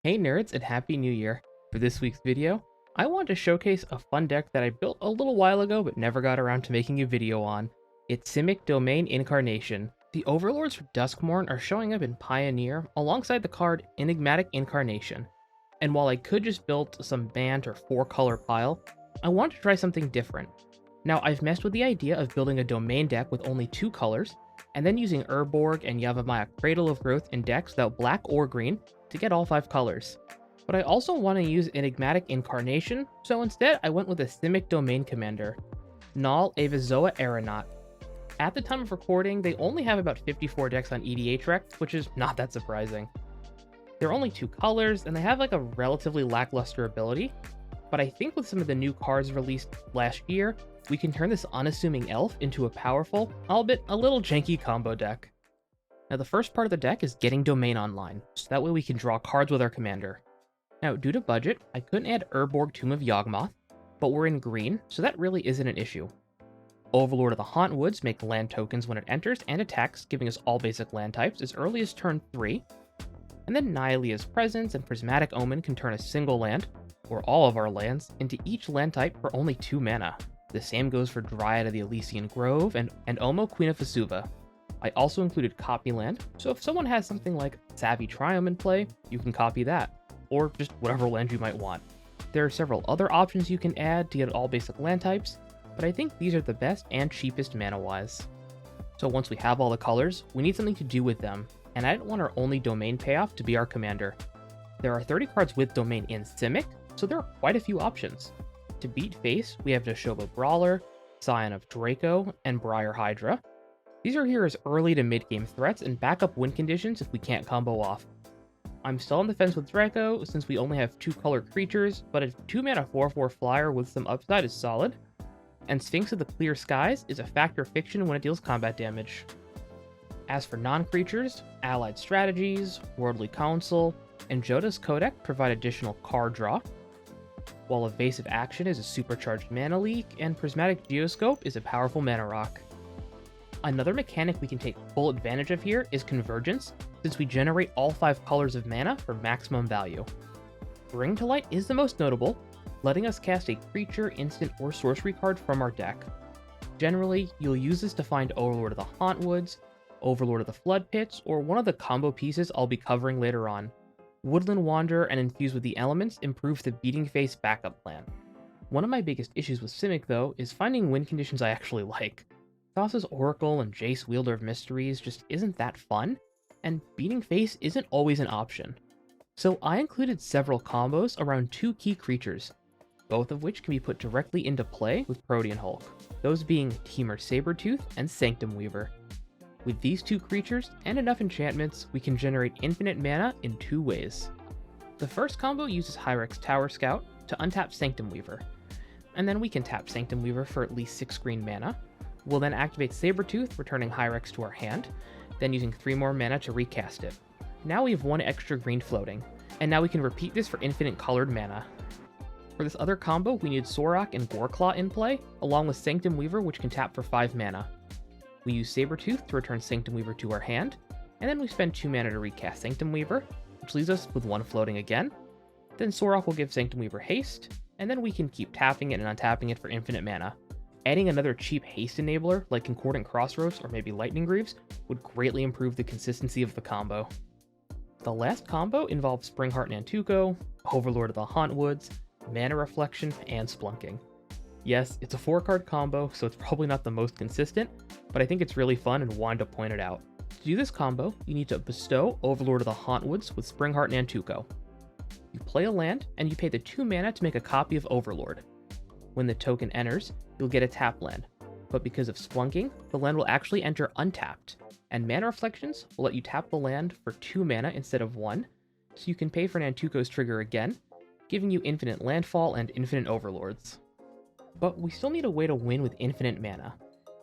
Hey nerds, and Happy New Year! For this week's video, I want to showcase a fun deck that I built a little while ago but never got around to making a video on. It's Simic Domain Incarnation. The Overlords for Dusmourn are showing up in Pioneer alongside the card Enigmatic Incarnation. And while I could just build some band or 4-color pile, I wanted to try something different. Now I've messed with the idea of building a domain deck with only 2 colors, and then using Urborg and Yavimaya Cradle of Growth in decks without black or green to get all 5 colors. But I also want to use Enigmatic Incarnation, so instead I went with a Simic Domain Commander, Nael Avizoa Aeronaut. At the time of recording, they only have about 54 decks on EDH Rec, which is not that surprising. They're only 2 colors, and they have like a relatively lackluster ability, but I think with some of the new cards released last year, we can turn this unassuming elf into a powerful, albeit a little janky combo deck. Now the first part of the deck is getting Domain online, so that way we can draw cards with our commander. Now due to budget, I couldn't add Urborg Tomb of Yawgmoth, but we're in green, so that really isn't an issue. Overlord of the Hauntwoods make land tokens when it enters and attacks, giving us all basic land types as early as turn 3. And then Nylea's Presence and Prismatic Omen can turn a single land, or all of our lands, into each land type for only 2 mana. The same goes for Dryad of the Elysian Grove and Omo Queen of Vesuva. I also included copy land, so if someone has something like Savvy Triumph in play, you can copy that, or just whatever land you might want. There are several other options you can add to get all basic land types, but I think these are the best and cheapest mana-wise. So once we have all the colors, we need something to do with them, and I didn't want our only domain payoff to be our commander. There are 30 cards with domain in Simic, so there are quite a few options. To beat face, we have Neshoba Brawler, Scion of Draco, and Briar Hydra. These are here as early to mid-game threats and backup win conditions if we can't combo off. I'm still on the fence with Draco since we only have 2-color creatures, but a 2-mana 4/4 flyer with some upside is solid. And Sphinx of the Clear Skies is a factor fiction when it deals combat damage. As for non-creatures, Allied Strategies, Worldly Council, and Joda's Codex provide additional card draw, while Evasive Action is a supercharged mana leak, and Prismatic Geoscope is a powerful mana rock. Another mechanic we can take full advantage of here is Convergence, since we generate all 5 colors of mana for maximum value. Bring to Light is the most notable, letting us cast a creature, instant, or sorcery card from our deck. Generally, you'll use this to find Overlord of the Hauntwoods, Overlord of the Flood Pits, or one of the combo pieces I'll be covering later on. Woodland Wanderer and Infuse with the Elements improve the Beating Face backup plan. One of my biggest issues with Simic, though, is finding win conditions I actually like. Thassa's Oracle and Jace Wielder of Mysteries just isn't that fun, and Beating Face isn't always an option. So I included several combos around 2 key creatures, both of which can be put directly into play with Protean Hulk, those being Temur Sabertooth and Sanctum Weaver. With these 2 creatures and enough enchantments, we can generate infinite mana in 2 ways. The first combo uses Hyrex Tower Scout to untap Sanctum Weaver, and then we can tap Sanctum Weaver for at least 6 green mana. We'll then activate Sabertooth, returning Hyrex to our hand, then using 3 more mana to recast it. Now we have 1 extra green floating, and now we can repeat this for infinite colored mana. For this other combo, we need Sorok and Goreclaw in play, along with Sanctum Weaver, which can tap for 5 mana. We use Sabertooth to return Sanctum Weaver to our hand, and then we spend 2 mana to recast Sanctum Weaver, which leaves us with 1 floating again. Then Sorok will give Sanctum Weaver haste, and then we can keep tapping it and untapping it for infinite mana. Adding another cheap haste enabler like Concordant Crossroads or maybe Lightning Greaves would greatly improve the consistency of the combo. The last combo involves Springheart Nantuko, Overlord of the Hauntwoods, Mana Reflection, and Splunking. Yes, it's a 4-card combo, so it's probably not the most consistent, but I think it's really fun and wanted to point it out. To do this combo, you need to bestow Overlord of the Hauntwoods with Springheart Nantuko. You play a land, and you pay the 2 mana to make a copy of Overlord. When the token enters, you'll get a tap land, but because of Splunking, the land will actually enter untapped, and Mana Reflections will let you tap the land for 2 mana instead of 1, so you can pay for Nantuko's trigger again, giving you infinite landfall and infinite overlords. But we still need a way to win with infinite mana.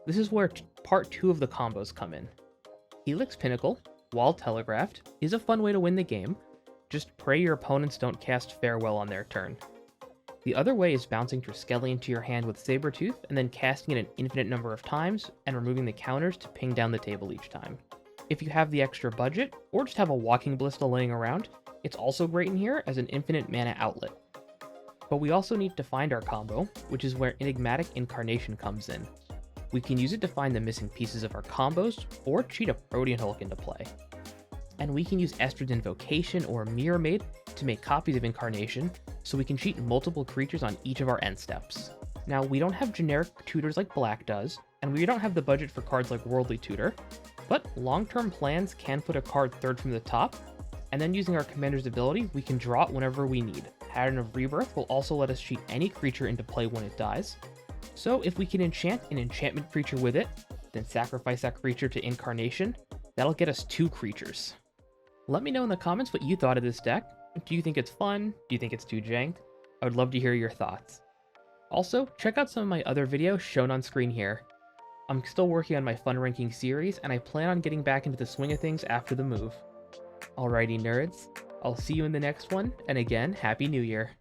This is where part 2 of the combos come in. Helix Pinnacle, while telegraphed, is a fun way to win the game, just pray your opponents don't cast Farewell on their turn. The other way is bouncing Triskelion into your hand with Sabertooth and then casting it an infinite number of times and removing the counters to ping down the table each time. If you have the extra budget, or just have a Walking Ballista laying around, It's also great in here as an infinite mana outlet. But we also need to find our combo, which is where Enigmatic Incarnation comes in. We can use it to find the missing pieces of our combos, or cheat a Protean Hulk into play. And we can use Estrad Invocation or Mirror Maid to make copies of Incarnation, so we can cheat multiple creatures on each of our end steps. Now, we don't have generic tutors like Black does, and we don't have the budget for cards like Worldly Tutor, but long-term plans can put a card third from the top, and then using our commander's ability, we can draw it whenever we need. Pattern of Rebirth will also let us cheat any creature into play when it dies. So if we can enchant an enchantment creature with it, then sacrifice that creature to Incarnation, that'll get us 2 creatures. Let me know in the comments what you thought of this deck. Do you think it's fun? Do you think it's too janked? I would love to hear your thoughts. Also, check out some of my other videos shown on screen here. I'm still working on my fun ranking series, and I plan on getting back into the swing of things after the move. Alrighty nerds, I'll see you in the next one, and again, Happy New Year!